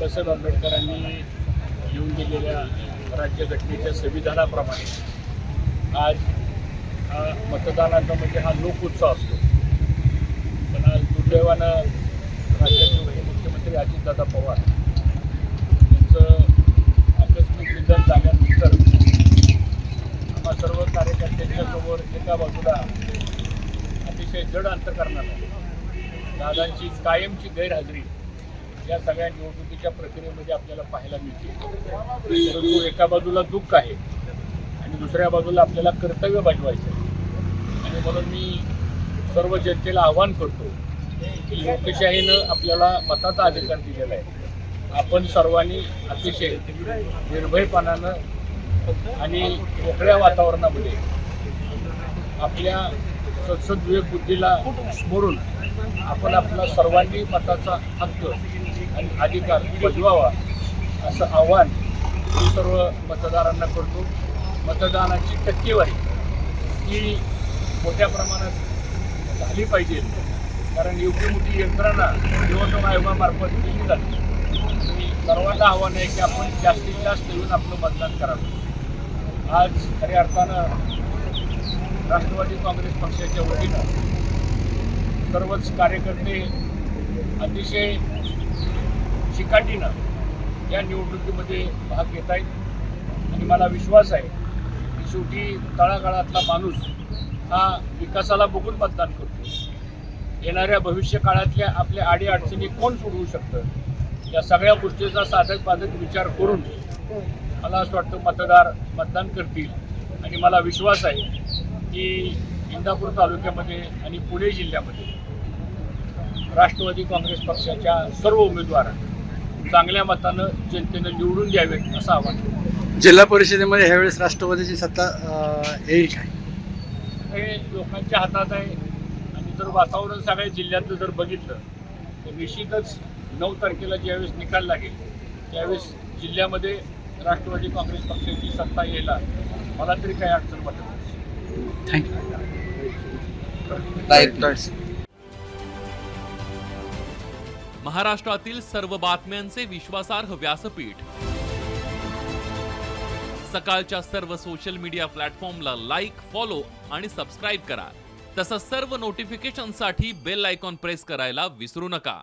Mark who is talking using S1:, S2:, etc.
S1: बाबासाहेब आंबेडकरांनी येऊन दिलेल्या राज्यघटनेच्या संविधानाप्रमाणे आज मतदानाचा म्हणजे हा लोकोत्सव असतो. पण आज दुर्दैवानं राज्याचे उपमुख्यमंत्री अजितदादा पवार यांचं आकस्मिक निधन झाल्यानंतर आम्हा सर्व कार्यकर्त्यांच्या समोर एका बाजूला अतिशय जड अंतकरणानं दादांची कायमची गैरहजेरी या सगळ्या निवडणुकीच्या प्रक्रियेमध्ये आपल्याला पाहायला मिळते. परंतु एका बाजूला दुःख आहे आणि दुसऱ्या बाजूला आपल्याला कर्तव्य बजावायचं आहे. आणि म्हणून मी सर्व जनतेला आवाहन करतो की लोकशाहीनं आपल्याला मताचा अधिकार दिलेला आहे. आपण सर्वांनी अतिशय निर्भयपणानं आणि मोकळ्या वातावरणामध्ये आपल्या सद्सद विवेक बुद्धीला स्मरून आपण आपला सर्वांनी मताचा हक्क आणि अधिकार बजवावा असं आव्हान मी सर्व मतदारांना करतो. मतदानाची टक्केवारी ही मोठ्या प्रमाणात झाली पाहिजे, कारण एवढी मोठी यंत्रणा निवडणूक आयोगामार्फत केली जाते. आणि सर्वांना आव्हान आहे की आपण जास्तीत जास्त येऊन आपलं मतदान करावं. आज खऱ्या अर्थानं राष्ट्रवादी काँग्रेस पक्षाच्या वतीनं सर्वच कार्यकर्ते अतिशय चिकाटीनं या निवडणुकीमध्ये भाग घेत आहेत. आणि मला विश्वास आहे की शेवटी तळागाळातला माणूस हा विकासाला बघून मतदान करतो. येणाऱ्या भविष्य काळातल्या आपल्या अडीअडचणी कोण सोडवू शकतं या सगळ्या गोष्टीचा साधक बाधक विचार करून मला असं वाटतं मतदार मतदान करतील. आणि मला विश्वास आहे की इंदापूर तालुक्यामध्ये आणि पुणे जिल्ह्यामध्ये राष्ट्रवादी काँग्रेस पक्षाच्या सर्व उमेदवारांना चांगल्या मतानं जनतेनं निवडून द्यावेत असं आवाहन.
S2: जिल्हा परिषदेमध्ये ह्यावेळेस राष्ट्रवादीची सत्ता येईल काय?
S1: हे लोकांच्या हातात आहे. आणि जर वातावरण सगळ्या जिल्ह्यातलं जर बघितलं तर निश्चितच 9 तारखेला ज्यावेळेस निकाल लागेल त्यावेळेस जिल्ह्यामध्ये राष्ट्रवादी काँग्रेस पक्षाची सत्ता यायला मला तरी काही अडचण वाटत नाही.
S2: थँक्यू.
S3: महाराष्ट्रातील सर्व बातम्यांचे विश्वासार्ह व्यासपीठ सकाळच्या सर्व सोशल मीडिया प्लॅटफॉर्मला लाईक, फॉलो आणि सबस्क्राईब करा. तसंच सर्व नोटिफिकेशनसाठी बेल आयकॉन प्रेस करायला विसरू नका.